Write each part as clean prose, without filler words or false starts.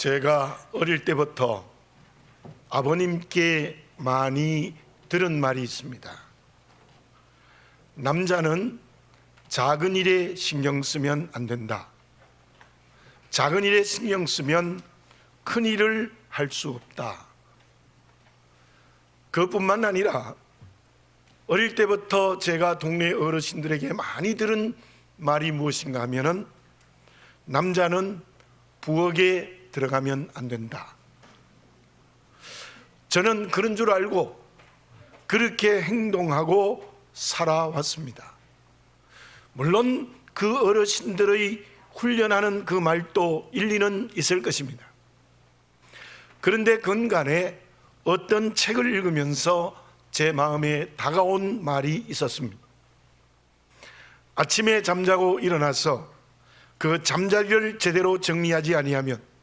제가 어릴 때부터 아버님께 많이 들은 말이 있습니다. 남자는 작은 일에 신경 쓰면 안 된다. 작은 일에 신경 쓰면 큰 일을 할 수 없다. 그것뿐만 아니라 어릴 때부터 제가 동네 어르신들에게 많이 들은 말이 무엇인가 하면은 남자는 부엌에 들어가면 안 된다. 저는 그런 줄 알고 그렇게 행동하고 살아왔습니다. 물론 그 어르신들의 훈련하는 그 말도 일리는 있을 것입니다. 그런데 근간에 어떤 책을 읽으면서 제 마음에 다가온 말이 있었습니다. 아침에 잠자고 일어나서 그 잠자리를 제대로 정리하지 아니하면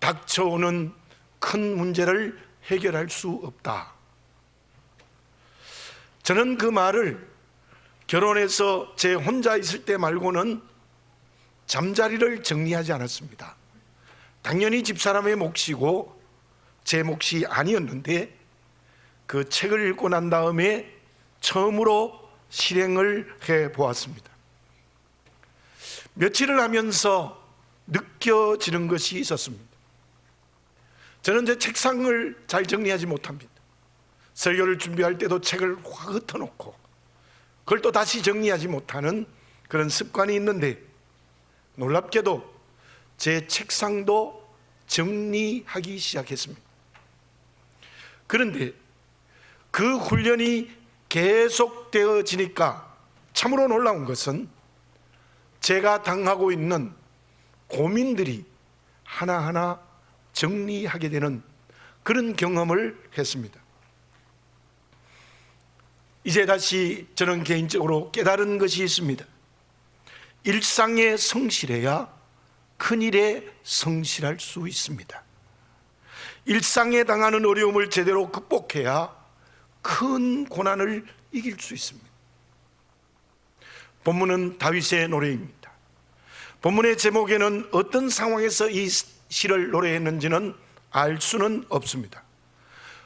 닥쳐오는 큰 문제를 해결할 수 없다. 저는 그 말을 결혼해서 제 혼자 있을 때 말고는 잠자리를 정리하지 않았습니다. 당연히 집사람의 몫이고 제 몫이 아니었는데 그 책을 읽고 난 다음에 처음으로 실행을 해 보았습니다. 며칠을 하면서 느껴지는 것이 있었습니다. 저는 제 책상을 잘 정리하지 못합니다. 설교를 준비할 때도 책을 확 흩어놓고 그걸 또 다시 정리하지 못하는 그런 습관이 있는데 놀랍게도 제 책상도 정리하기 시작했습니다. 그런데 그 훈련이 계속되어지니까 참으로 놀라운 것은 제가 당하고 있는 고민들이 하나하나 정리하게 되는 그런 경험을 했습니다. 이제 다시 저는 개인적으로 깨달은 것이 있습니다. 일상에 성실해야 큰일에 성실할 수 있습니다. 일상에 당하는 어려움을 제대로 극복해야 큰 고난을 이길 수 있습니다. 본문은 다윗의 노래입니다. 본문의 제목에는 어떤 상황에서 이 시를 노래했는지는 알 수는 없습니다.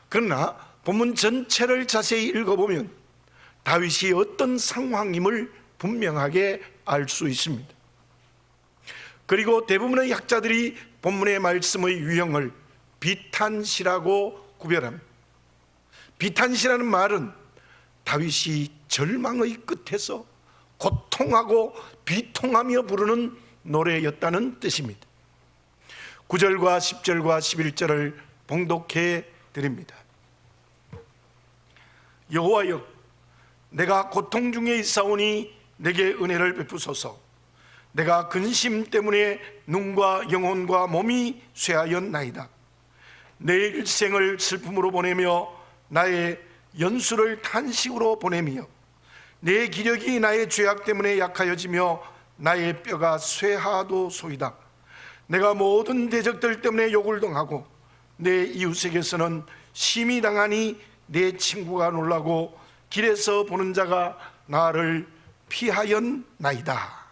그러나 본문 전체를 자세히 읽어보면 다윗이 어떤 상황임을 분명하게 알 수 있습니다. 그리고 대부분의 학자들이 본문의 말씀의 유형을 비탄시라고 구별합니다. 비탄시라는 말은 다윗이 절망의 끝에서 고통하고 비통하며 부르는 노래였다는 뜻입니다. 9절과 10절과 11절을 봉독해 드립니다. 여호와여, 내가 고통 중에 있사오니 내게 은혜를 베푸소서. 내가 근심 때문에 눈과 영혼과 몸이 쇠하였나이다. 내 일생을 슬픔으로 보내며 나의 연수를 탄식으로 보내며 내 기력이 나의 죄악 때문에 약하여지며 나의 뼈가 쇠하도소이다. 내가 모든 대적들 때문에 욕을 당하고 내 이웃에게서는 심히 당하니 내 친구가 놀라고 길에서 보는 자가 나를 피하였나이다.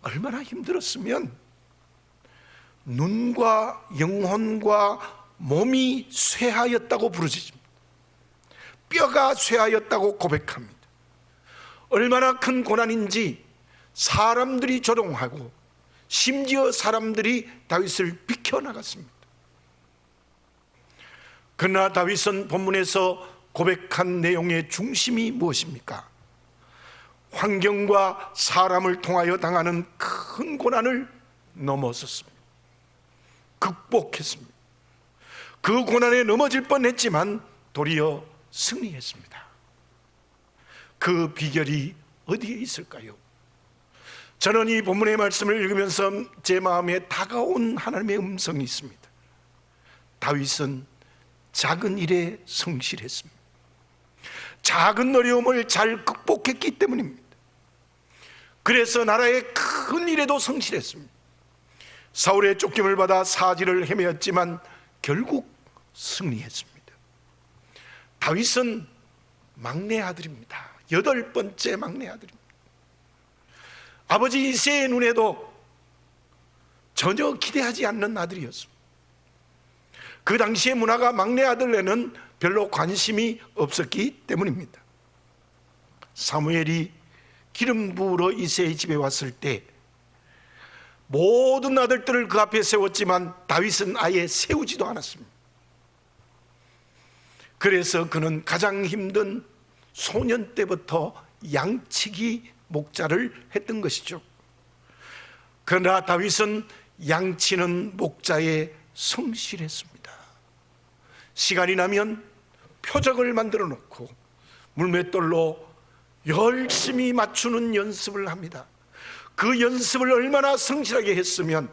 얼마나 힘들었으면 눈과 영혼과 몸이 쇠하였다고 부르짖습니다. 뼈가 쇠하였다고 고백합니다. 얼마나 큰 고난인지 사람들이 조롱하고 심지어 사람들이 다윗을 비켜나갔습니다. 그러나 다윗은 본문에서 고백한 내용의 중심이 무엇입니까? 환경과 사람을 통하여 당하는 큰 고난을 넘어섰습니다. 극복했습니다. 그 고난에 넘어질 뻔했지만 도리어 승리했습니다. 그 비결이 어디에 있을까요? 저는 이 본문의 말씀을 읽으면서 제 마음에 다가온 하나님의 음성이 있습니다. 다윗은 작은 일에 성실했습니다. 작은 어려움을 잘 극복했기 때문입니다. 그래서 나라의 큰 일에도 성실했습니다. 사울의 쫓김을 받아 사지를 헤매었지만 결국 승리했습니다. 다윗은 막내 아들입니다. 8번째 막내 아들입니다. 아버지 이새의 눈에도 전혀 기대하지 않는 아들이었습니다. 그 당시의 문화가 막내 아들에는 별로 관심이 없었기 때문입니다. 사무엘이 기름 부으러 이새의 집에 왔을 때 모든 아들들을 그 앞에 세웠지만 다윗은 아예 세우지도 않았습니다. 그래서 그는 가장 힘든 소년 때부터 양치기 목자를 했던 것이죠. 그러나 다윗은 양치는 목자에 성실했습니다. 시간이 나면 표적을 만들어 놓고 물맷돌로 열심히 맞추는 연습을 합니다. 그 연습을 얼마나 성실하게 했으면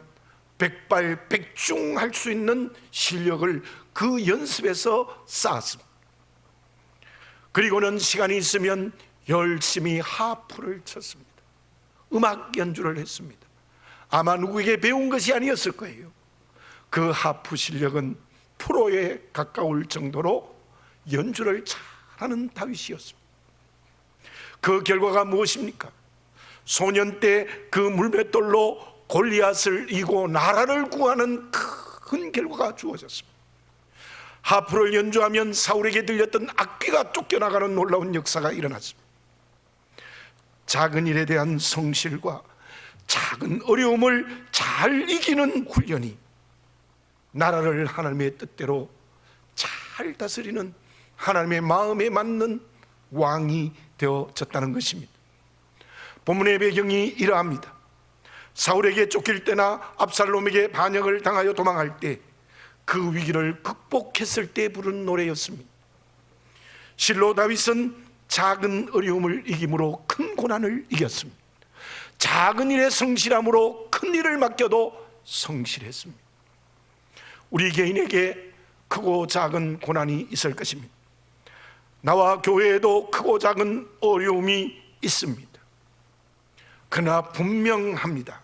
백발백중할 수 있는 실력을 그 연습에서 쌓았습니다. 그리고는 시간이 있으면 열심히 하프를 쳤습니다. 음악 연주를 했습니다. 아마 누구에게 배운 것이 아니었을 거예요. 그 하프 실력은 프로에 가까울 정도로 연주를 잘하는 다윗이었습니다. 그 결과가 무엇입니까? 소년 때 그 물맷돌로 골리앗을 이고 나라를 구하는 큰 결과가 주어졌습니다. 하프를 연주하면 사울에게 들렸던 악귀가 쫓겨나가는 놀라운 역사가 일어났습니다. 작은 일에 대한 성실과 작은 어려움을 잘 이기는 훈련이 나라를 하나님의 뜻대로 잘 다스리는 하나님의 마음에 맞는 왕이 되어졌다는 것입니다. 본문의 배경이 이러합니다. 사울에게 쫓길 때나 압살롬에게 반역을 당하여 도망할 때 그 위기를 극복했을 때 부른 노래였습니다. 실로 다윗은 작은 어려움을 이김으로 큰 고난을 이겼습니다. 작은 일에 성실함으로 큰 일을 맡겨도 성실했습니다. 우리 개인에게 크고 작은 고난이 있을 것입니다. 나와 교회에도 크고 작은 어려움이 있습니다. 그러나 분명합니다.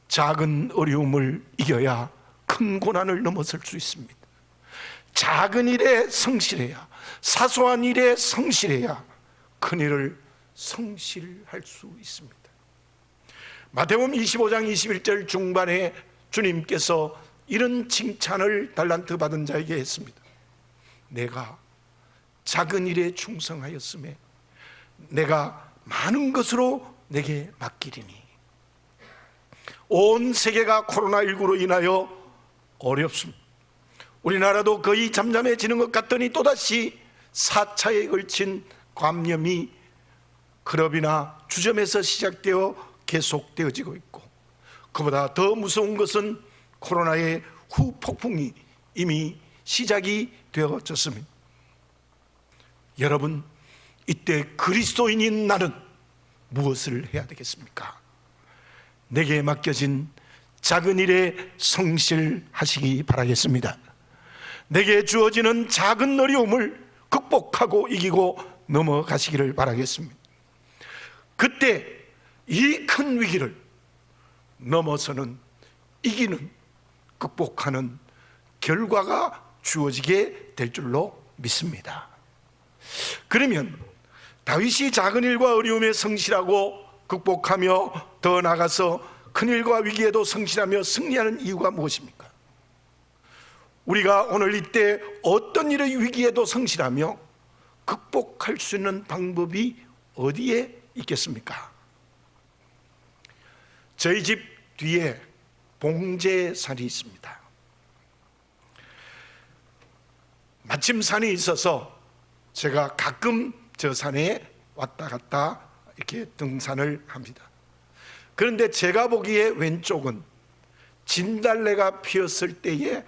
작은 어려움을 이겨야 큰 고난을 넘어설 수 있습니다. 작은 일에 성실해야, 사소한 일에 성실해야 큰 일을 성실할 수 있습니다. 마태복음 25장 21절 중반에 주님께서 이런 칭찬을 달란트 받은 자에게 했습니다. 내가 작은 일에 충성하였음에 내가 많은 것으로 내게 맡기리니. 온 세계가 코로나19로 인하여 어렵습니다. 우리나라도 거의 잠잠해지는 것 같더니 또다시 4차에 걸친 감염이 클럽이나 주점에서 시작되어 계속되어지고 있고, 그보다 더 무서운 것은 코로나의 후폭풍이 이미 시작이 되어졌습니다. 여러분, 이때 그리스도인인 나는 무엇을 해야 되겠습니까? 내게 맡겨진 작은 일에 성실하시기 바라겠습니다. 내게 주어지는 작은 어려움을 극복하고 이기고 넘어가시기를 바라겠습니다. 그때 이 큰 위기를 넘어서는, 이기는, 극복하는 결과가 주어지게 될 줄로 믿습니다. 그러면 다윗이 작은 일과 어려움에 성실하고 극복하며 더 나아가서 큰일과 위기에도 성실하며 승리하는 이유가 무엇입니까? 우리가 오늘 이때 어떤 일의 위기에도 성실하며 극복할 수 있는 방법이 어디에 있겠습니까? 저희 집 뒤에 봉제산이 있습니다. 마침 산이 있어서 제가 가끔 저 산에 왔다 갔다 이렇게 등산을 합니다. 그런데 제가 보기에 왼쪽은 진달래가 피었을 때의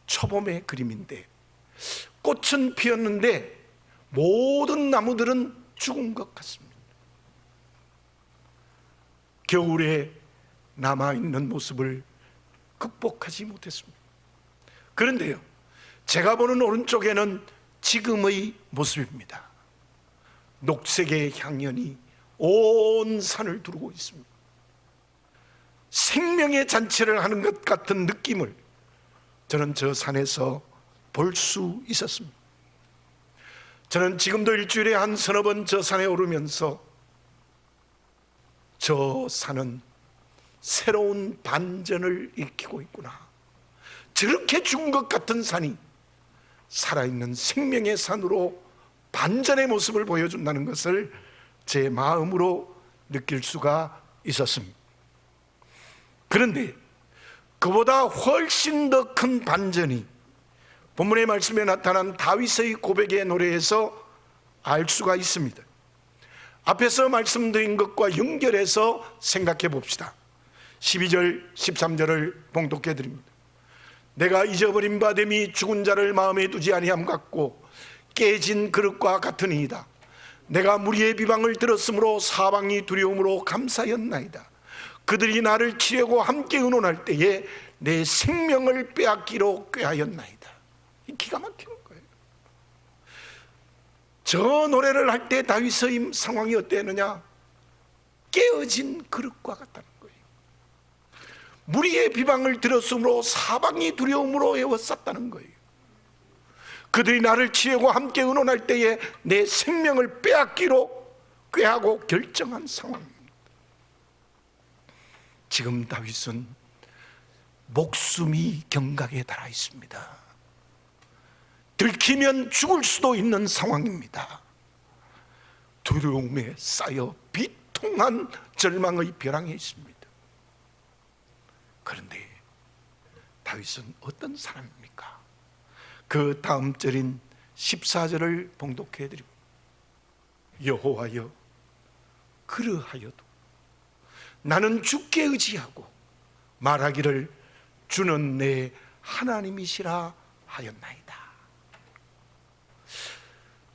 초봄의 그림인데, 꽃은 피었는데 모든 나무들은 죽은 것 같습니다. 겨울에 남아있는 모습을 극복하지 못했습니다. 그런데요, 제가 보는 오른쪽에는 지금의 모습입니다. 녹색의 향연이 온 산을 두르고 있습니다. 생명의 잔치를 하는 것 같은 느낌을 저는 저 산에서 볼 수 있었습니다. 저는 지금도 일주일에 한 서너 번 저 산에 오르면서 저 산은 새로운 반전을 일으키고 있구나. 저렇게 죽은 것 같은 산이 살아있는 생명의 산으로 반전의 모습을 보여준다는 것을 제 마음으로 느낄 수가 있었습니다. 그런데 그보다 훨씬 더 큰 반전이 본문의 말씀에 나타난 다윗의 고백의 노래에서 알 수가 있습니다. 앞에서 말씀드린 것과 연결해서 생각해 봅시다. 12절 13절을 봉독해 드립니다. 내가 잊어버린 바 됨이 죽은 자를 마음에 두지 아니함 같고 깨진 그릇과 같으니이다. 내가 무리의 비방을 들었으므로 사방이 두려움으로 감사였나이다. 그들이 나를 치려고 함께 의논할 때에 내 생명을 빼앗기로 꾀하였나이다. 이 기가 막히는 거예요. 저 노래를 할 때 다윗의 상황이 어땠느냐? 깨어진 그릇과 같다는 거예요. 무리의 비방을 들었으므로 사방이 두려움으로 에워쌌다는 거예요. 그들이 나를 치려고 함께 의논할 때에 내 생명을 빼앗기로 꾀하고 결정한 상황입니다. 지금 다윗은 목숨이 경각에 달아 있습니다. 들키면 죽을 수도 있는 상황입니다. 두려움에 쌓여 비통한 절망의 벼랑에 있습니다. 그런데 다윗은 어떤 사람입니까? 그 다음 절인 14절을 봉독해 드립니다. 여호와여, 그러하여도 나는 주께 의지하고 말하기를 주는 내 하나님이시라 하였나이다.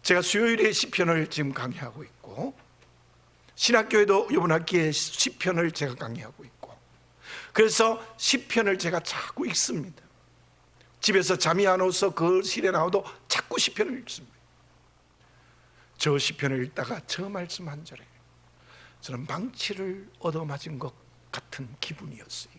제가 수요일에 시편을 지금 강의하고 있고, 신학교에도 이번 학기에 시편을 제가 강의하고 있고, 그래서 시편을 제가 자꾸 읽습니다. 집에서 잠이 안 와서 거실에 나와도 자꾸 시편을 읽습니다. 저 시편을 읽다가 저 말씀 한 절에 저는 망치를 얻어맞은 것 같은 기분이었어요.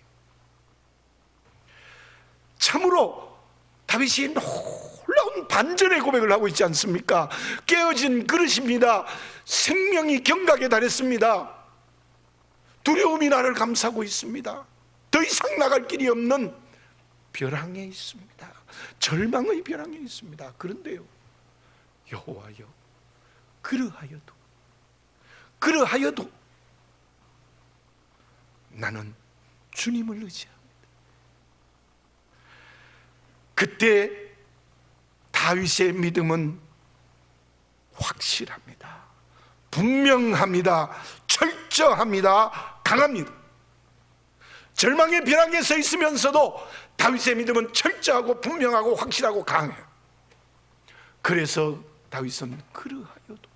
참으로 다윗이 놀라운 반전의 고백을 하고 있지 않습니까? 깨어진 그릇입니다. 생명이 경각에 달했습니다. 두려움이 나를 감싸고 있습니다. 더 이상 나갈 길이 없는 벼랑에 있습니다. 절망의 벼랑에 있습니다. 그런데요, 여호와여, 그러하여도 나는 주님을 의지합니다. 그때 다윗의 믿음은 확실합니다. 분명합니다. 철저합니다. 강합니다. 절망의 벼랑에 서 있으면서도 다윗의 믿음은 철저하고 분명하고 확실하고 강해요. 그래서 다윗은 그러하여도,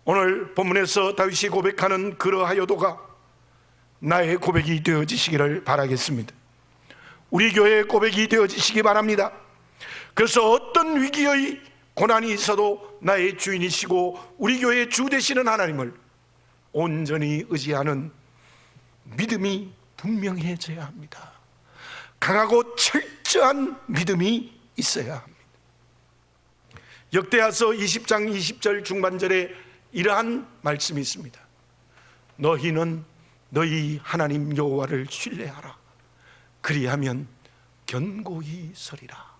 오늘 본문에서 다윗이 고백하는 그러하여도가 나의 고백이 되어지시기를 바라겠습니다. 우리 교회의 고백이 되어지시기 바랍니다. 그래서 어떤 위기의 고난이 있어도 나의 주인이시고 우리 교회의 주 되시는 하나님을 온전히 의지하는 믿음이 분명해져야 합니다. 강하고 철저한 믿음이 있어야 합니다. 역대하서 20장 20절 중반절에 이러한 말씀이 있습니다. 너희는 너희 하나님 여호와를 신뢰하라. 그리하면 견고히 서리라.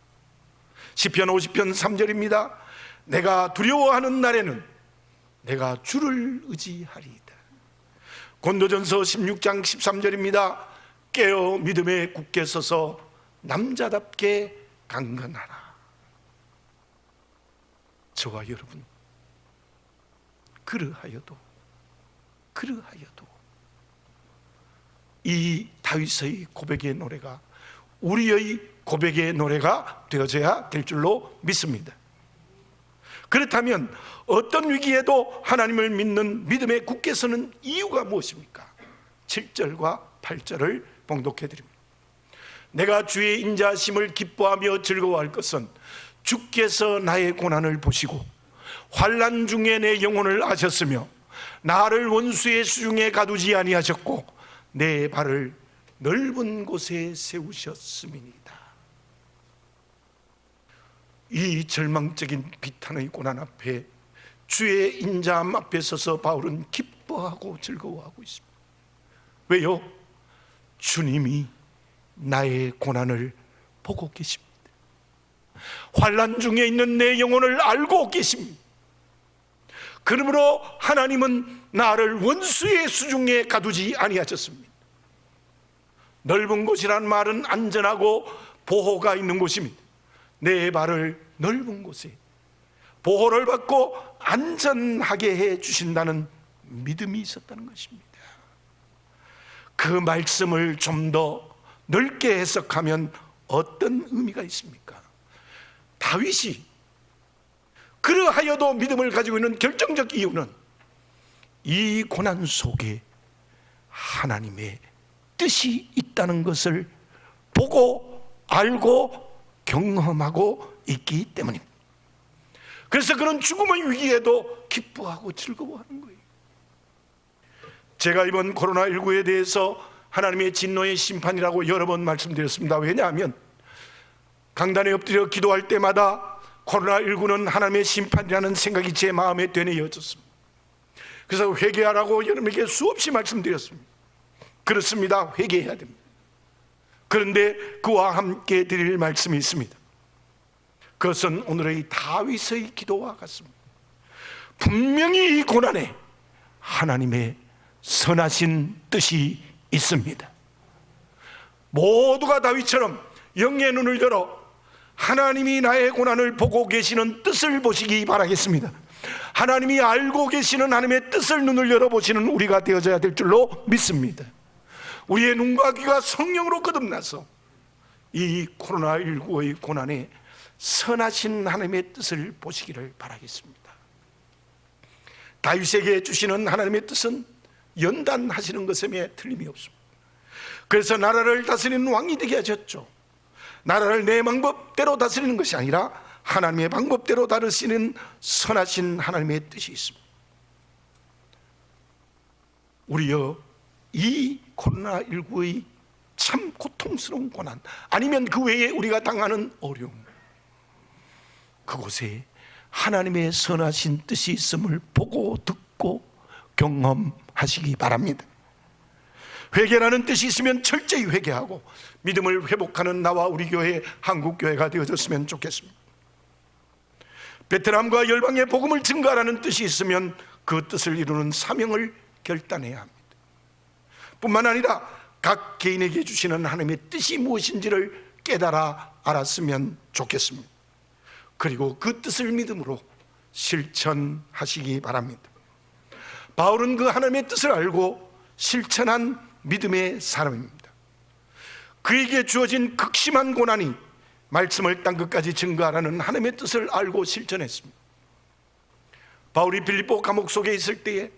시편 50편 3절입니다. 내가 두려워하는 날에는 내가 주를 의지하리이다. 고린도전서 16장 13절입니다. 깨어 믿음에 굳게 서서 남자답게 강건하라. 저와 여러분, 그러하여도 이 다윗의 고백의 노래가 우리의 고백의 노래가 되어져야 될 줄로 믿습니다. 그렇다면 어떤 위기에도 하나님을 믿는 믿음에 굳게 서는 이유가 무엇입니까? 7절과 8절을 봉독해 드립니다. 내가 주의 인자하심을 기뻐하며 즐거워할 것은 주께서 나의 고난을 보시고 환난 중에 내 영혼을 아셨으며 나를 원수의 수중에 가두지 아니하셨고 내 발을 넓은 곳에 세우셨음이니이다. 이 절망적인 비탄의 고난 앞에 주의 인자함 앞에 서서 바울은 기뻐하고 즐거워하고 있습니다. 왜요? 주님이 나의 고난을 보고 계십니다. 환난 중에 있는 내 영혼을 알고 계십니다. 그러므로 하나님은 나를 원수의 수중에 가두지 아니하셨습니다. 넓은 곳이란 말은 안전하고 보호가 있는 곳입니다. 내 발을 넓은 곳에 보호를 받고 안전하게 해 주신다는 믿음이 있었다는 것입니다. 그 말씀을 좀 더 넓게 해석하면 어떤 의미가 있습니까? 다윗이 그러하여도 믿음을 가지고 있는 결정적 이유는 이 고난 속에 하나님의 뜻이 있다는 것을 보고 알고 경험하고 있기 때문입니다. 그래서 그런 죽음의 위기에도 기뻐하고 즐거워하는 거예요. 제가 이번 코로나19에 대해서 하나님의 진노의 심판이라고 여러 번 말씀드렸습니다. 왜냐하면 강단에 엎드려 기도할 때마다 코로나19는 하나님의 심판이라는 생각이 제 마음에 되뇌어졌습니다. 그래서 회개하라고 여러분에게 수없이 말씀드렸습니다. 그렇습니다. 회개해야 됩니다. 그런데 그와 함께 드릴 말씀이 있습니다. 그것은 오늘의 다윗의 기도와 같습니다. 분명히 이 고난에 하나님의 선하신 뜻이 있습니다. 모두가 다윗처럼 영의 눈을 열어 하나님이 나의 고난을 보고 계시는 뜻을 보시기 바라겠습니다. 하나님이 알고 계시는 하나님의 뜻을 눈을 열어보시는 우리가 되어져야 될 줄로 믿습니다. 우리의 눈과 귀가 성령으로 거듭나서 이 코로나19의 고난에 선하신 하나님의 뜻을 보시기를 바라겠습니다. 다윗에게 주시는 하나님의 뜻은 연단하시는 것에 틀림이 없습니다. 그래서 나라를 다스리는 왕이 되게 하셨죠. 나라를 내 방법대로 다스리는 것이 아니라 하나님의 방법대로 다루시는 선하신 하나님의 뜻이 있습니다. 우리여 이 코로나19의 참 고통스러운 고난, 아니면 그 외에 우리가 당하는 어려움, 그곳에 하나님의 선하신 뜻이 있음을 보고 듣고 경험하시기 바랍니다. 회개라는 뜻이 있으면 철저히 회개하고 믿음을 회복하는 나와 우리 교회, 한국교회가 되어졌으면 좋겠습니다. 베트남과 열방의 복음을 증거하라는 뜻이 있으면 그 뜻을 이루는 사명을 결단해야 합니다. 뿐만 아니라 각 개인에게 주시는 하나님의 뜻이 무엇인지를 깨달아 알았으면 좋겠습니다. 그리고 그 뜻을 믿음으로 실천하시기 바랍니다. 바울은 그 하나님의 뜻을 알고 실천한 믿음의 사람입니다. 그에게 주어진 극심한 고난이 말씀을 땅끝까지 증거하라는 하나님의 뜻을 알고 실천했습니다. 바울이 빌립보 감옥 속에 있을 때에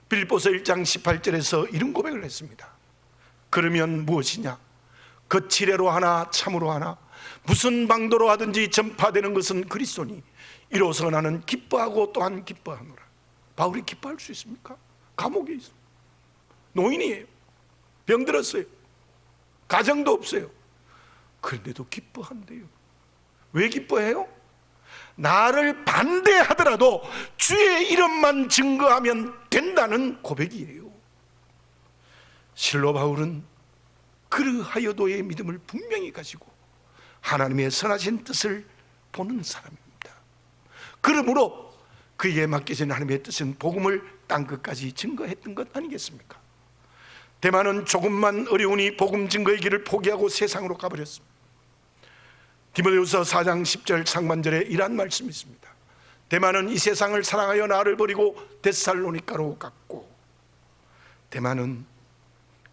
빌립보서 1장 18절에서 이런 고백을 했습니다. 그러면 무엇이냐? 거칠애로 하나 참으로 하나 무슨 방도로 하든지 전파되는 것은 그리스도니 이로써 나는 기뻐하고 또한 기뻐하노라. 바울이 기뻐할 수 있습니까? 감옥에 있어요. 노인이에요. 병들었어요. 가정도 없어요. 그런데도 기뻐한대요. 왜 기뻐해요? 나를 반대하더라도 주의 이름만 증거하면 된다는 고백이에요. 실로 바울은 그러하여도의 믿음을 분명히 가지고 하나님의 선하신 뜻을 보는 사람입니다. 그러므로 그에게 맡겨진 하나님의 뜻은 복음을 땅끝까지 증거했던 것 아니겠습니까? 대만은 조금만 어려우니 복음 증거의 길을 포기하고 세상으로 가버렸습니다. 디모데후서 4장 10절 상반절에 이란 말씀이 있습니다. 대만은 이 세상을 사랑하여 나를 버리고 데살로니가로 갔고, 대만은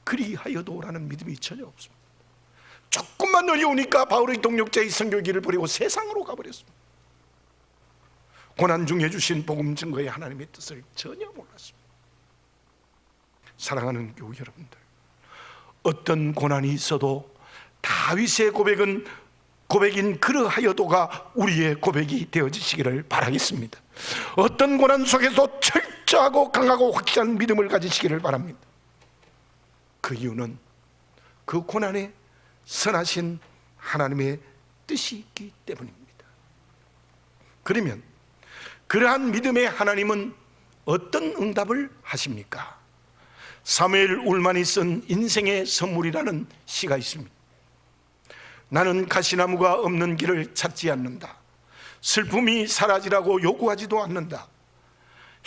그리하여도라는 믿음이 전혀 없습니다. 조금만 어려우니까 바울의 동력자의 선교 길을 버리고 세상으로 가버렸습니다. 고난 중에 주신 복음 증거의 하나님의 뜻을 전혀 몰랐습니다. 사랑하는 교우 여러분들, 어떤 고난이 있어도 다윗의 고백인 그러하여도가 우리의 고백이 되어지시기를 바라겠습니다. 어떤 고난 속에서 철저하고 강하고 확실한 믿음을 가지시기를 바랍니다. 그 이유는 그 고난에 선하신 하나님의 뜻이 있기 때문입니다. 그러면 그러한 믿음의 하나님은 어떤 응답을 하십니까? 사무엘 울만이 쓴 인생의 선물이라는 시가 있습니다. 나는 가시나무가 없는 길을 찾지 않는다. 슬픔이 사라지라고 요구하지도 않는다.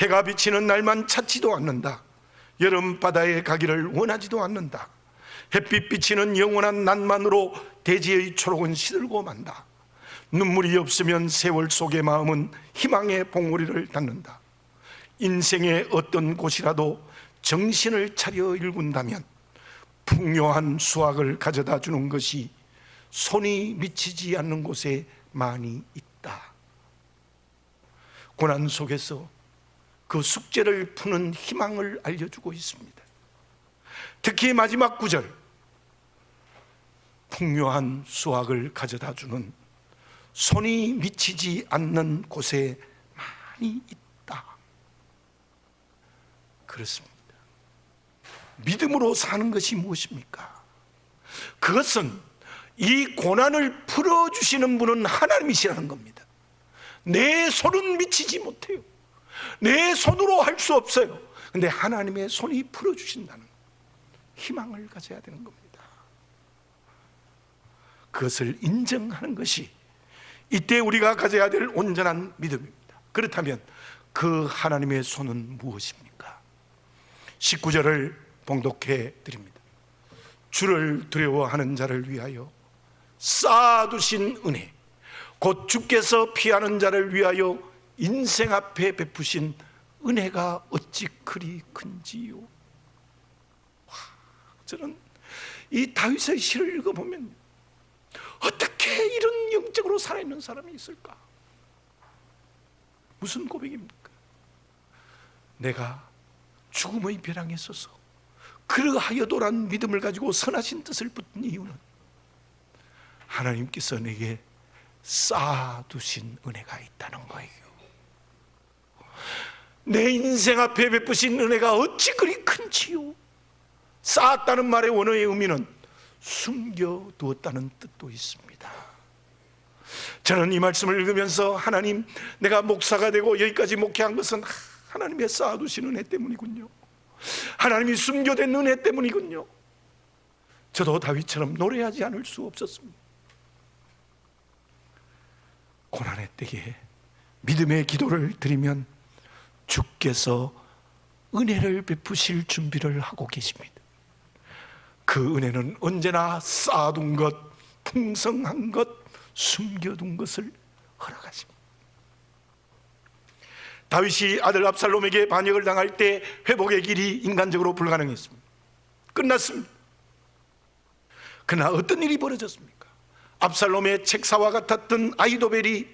해가 비치는 날만 찾지도 않는다. 여름 바다에 가기를 원하지도 않는다. 햇빛 비치는 영원한 낮만으로 대지의 초록은 시들고 만다. 눈물이 없으면 세월 속의 마음은 희망의 봉우리를 닫는다. 인생의 어떤 곳이라도 정신을 차려 일군다면 풍요한 수확을 가져다 주는 것이 손이 미치지 않는 곳에 많이 있다. 고난 속에서 그 숙제를 푸는 희망을 알려주고 있습니다. 특히 마지막 구절, 풍요한 수확을 가져다 주는 손이 미치지 않는 곳에 많이 있다. 그렇습니다. 믿음으로 사는 것이 무엇입니까? 그것은 이 고난을 풀어주시는 분은 하나님이시라는 겁니다. 내 손은 미치지 못해요. 내 손으로 할 수 없어요. 근데 하나님의 손이 풀어주신다는 희망을 가져야 되는 겁니다. 그것을 인정하는 것이 이때 우리가 가져야 될 온전한 믿음입니다. 그렇다면 그 하나님의 손은 무엇입니까? 19절을 봉독해 드립니다. 주를 두려워하는 자를 위하여 쌓아두신 은혜, 곧 주께서 피하는 자를 위하여 인생 앞에 베푸신 은혜가 어찌 그리 큰지요. 저는 이 다윗의 시를 읽어보면 어떻게 이런 영적으로 살아있는 사람이 있을까? 무슨 고백입니까? 내가 죽음의 벼랑에 서서 그러하여도란 믿음을 가지고 선하신 뜻을 붙든 이유는 하나님께서 내게 쌓아두신 은혜가 있다는 거예요. 내 인생 앞에 베푸신 은혜가 어찌 그리 큰지요. 쌓았다는 말의 원어의 의미는 숨겨두었다는 뜻도 있습니다. 저는 이 말씀을 읽으면서 하나님, 내가 목사가 되고 여기까지 목회한 것은 하나님의 쌓아두신 은혜 때문이군요. 하나님이 숨겨둔 은혜 때문이군요. 저도 다윗처럼 노래하지 않을 수 없었습니다. 고난의 때에 믿음의 기도를 드리면 주께서 은혜를 베푸실 준비를 하고 계십니다. 그 은혜는 언제나 쌓아둔 것, 풍성한 것, 숨겨둔 것을 허락하십니다. 다윗이 아들 압살롬에게 반역을 당할 때 회복의 길이 인간적으로 불가능했습니다. 끝났습니다. 그러나 어떤 일이 벌어졌습니까? 압살롬의 책사와 같았던 아히도벨이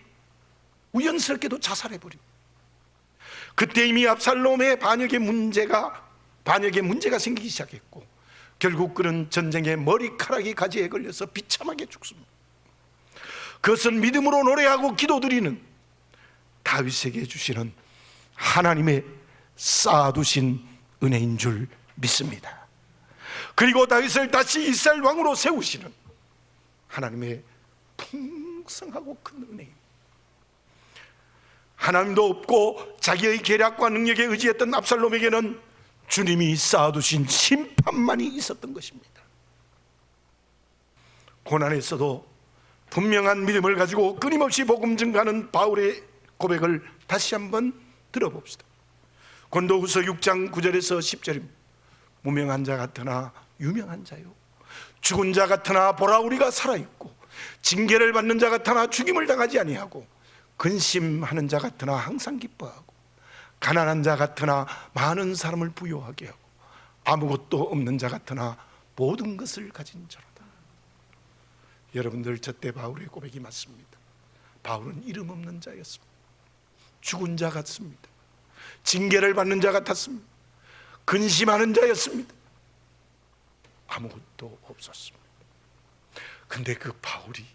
우연스럽게도 자살해버립니다. 그때 이미 압살롬의 반역의 문제가 생기기 시작했고 결국 그는 전쟁의 머리카락이 가지에 걸려서 비참하게 죽습니다. 그것은 믿음으로 노래하고 기도드리는 다윗에게 주시는 하나님의 쌓아두신 은혜인 줄 믿습니다. 그리고 다윗을 다시 이스라엘 왕으로 세우시는 하나님의 풍성하고 큰 은혜입니다. 하나님도 없고 자기의 계략과 능력에 의지했던 압살롬에게는 주님이 쌓아두신 심판만이 있었던 것입니다. 고난에서도 분명한 믿음을 가지고 끊임없이 복음 증가하는 바울의 고백을 다시 한번 들어봅시다. 고린도후서 6장 9절에서 10절입니다. 무명한 자 같으나 유명한 자요, 죽은 자 같으나 보라 우리가 살아있고, 징계를 받는 자 같으나 죽임을 당하지 아니하고, 근심하는 자 같으나 항상 기뻐하고, 가난한 자 같으나 많은 사람을 부요하게 하고, 아무것도 없는 자 같으나 모든 것을 가진 자로다. 여러분들, 저때 바울의 고백이 맞습니다. 바울은 이름 없는 자였습니다. 죽은 자 같습니다. 징계를 받는 자 같았습니다. 근심하는 자였습니다. 아무것도 없었습니다. 근데 그 바울이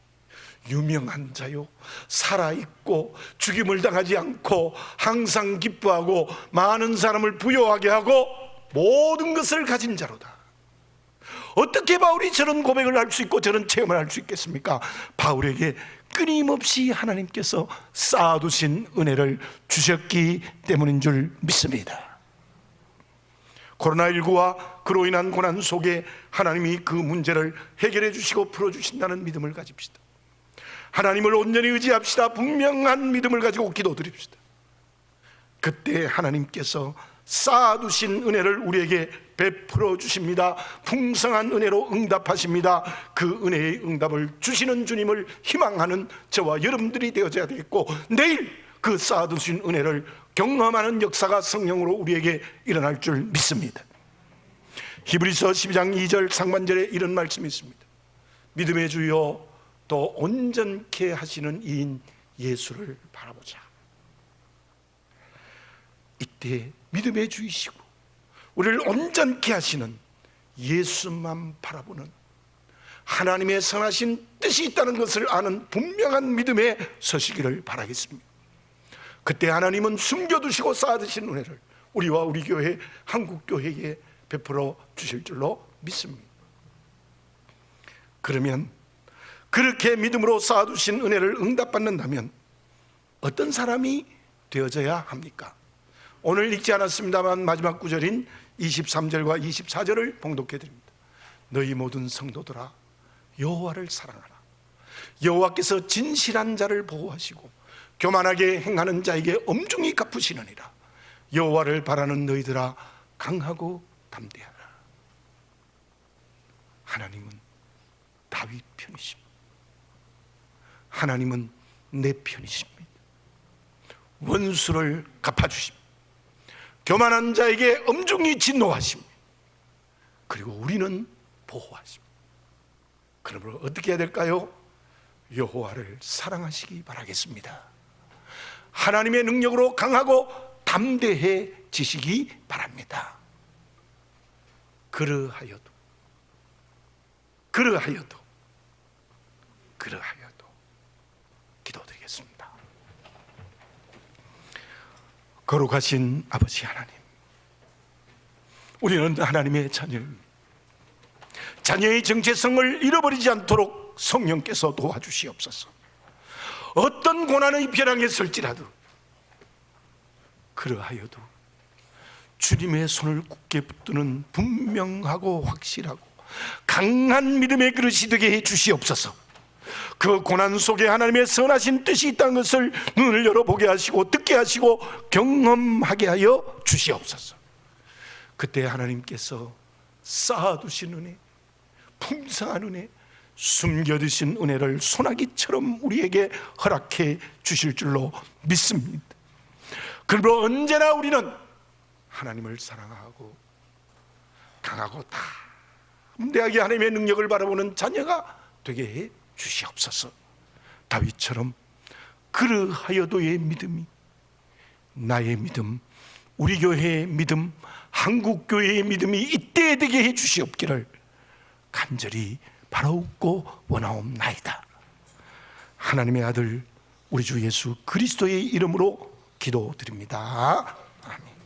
유명한 자요, 살아있고 죽임을 당하지 않고 항상 기뻐하고 많은 사람을 부요하게 하고 모든 것을 가진 자로다. 어떻게 바울이 저런 고백을 할 수 있고 저런 체험을 할 수 있겠습니까? 바울에게 끊임없이 하나님께서 쌓아두신 은혜를 주셨기 때문인 줄 믿습니다. 코로나19와 그로 인한 고난 속에 하나님이 그 문제를 해결해 주시고 풀어주신다는 믿음을 가집시다. 하나님을 온전히 의지합시다. 분명한 믿음을 가지고 기도드립시다. 그때 하나님께서 쌓아두신 은혜를 우리에게 베풀어 주십니다. 풍성한 은혜로 응답하십니다. 그 은혜의 응답을 주시는 주님을 희망하는 저와 여러분들이 되어져야 되겠고, 내일 그 쌓아두신 은혜를 경험하는 역사가 성령으로 우리에게 일어날 줄 믿습니다. 히브리서 12장 2절 상반절에 이런 말씀이 있습니다. 믿음의 주여 또 온전케 하시는 이인 예수를 바라보자. 이때 믿음의 주이시고 우리를 온전케 하시는 예수만 바라보는 하나님의 선하신 뜻이 있다는 것을 아는 분명한 믿음에 서시기를 바라겠습니다. 그때 하나님은 숨겨두시고 쌓아두신 은혜를 우리와 우리 교회, 한국교회에 베풀어 주실 줄로 믿습니다. 그러면 그렇게 믿음으로 쌓아두신 은혜를 응답받는다면 어떤 사람이 되어져야 합니까? 오늘 읽지 않았습니다만 마지막 구절인 23절과 24절을 봉독해 드립니다. 너희 모든 성도들아 여호와를 사랑하라. 여호와께서 진실한 자를 보호하시고 교만하게 행하는 자에게 엄중히 갚으시느니라. 여호와를 바라는 너희들아 강하고 담대하라. 하나님은 다윗 편이십니다. 하나님은 내 편이십니다. 원수를 갚아주십니다. 교만한 자에게 엄중히 진노하십니다. 그리고 우리는 보호하십니다. 그러므로 어떻게 해야 될까요? 여호와를 사랑하시기 바라겠습니다. 하나님의 능력으로 강하고 담대해지시기 바랍니다. 그러하여도 기도드리겠습니다. 거룩하신 아버지 하나님, 우리는 하나님의 자녀입니다. 자녀의 정체성을 잃어버리지 않도록 성령께서 도와주시옵소서. 어떤 고난의 벼랑에 설지라도 그러하여도 주님의 손을 굳게 붙드는 분명하고 확실하고 강한 믿음의 그릇이 되게 해 주시옵소서. 그 고난 속에 하나님의 선하신 뜻이 있다는 것을 눈을 열어보게 하시고 듣게 하시고 경험하게 하여 주시옵소서. 그때 하나님께서 쌓아두신 은혜, 풍성한 은혜, 숨겨두신 은혜를 소나기처럼 우리에게 허락해 주실 줄로 믿습니다. 그러므로 언제나 우리는 하나님을 사랑하고 강하고 담대하게 하나님의 능력을 바라보는 자녀가 되게 해 주시옵소서. 다윗처럼 그러하여도의 믿음이 나의 믿음, 우리 교회의 믿음, 한국교회의 믿음이 이때에 되게 해 주시옵기를 간절히 바라옵고 원하옵나이다. 하나님의 아들 우리 주 예수 그리스도의 이름으로 기도드립니다. 아멘.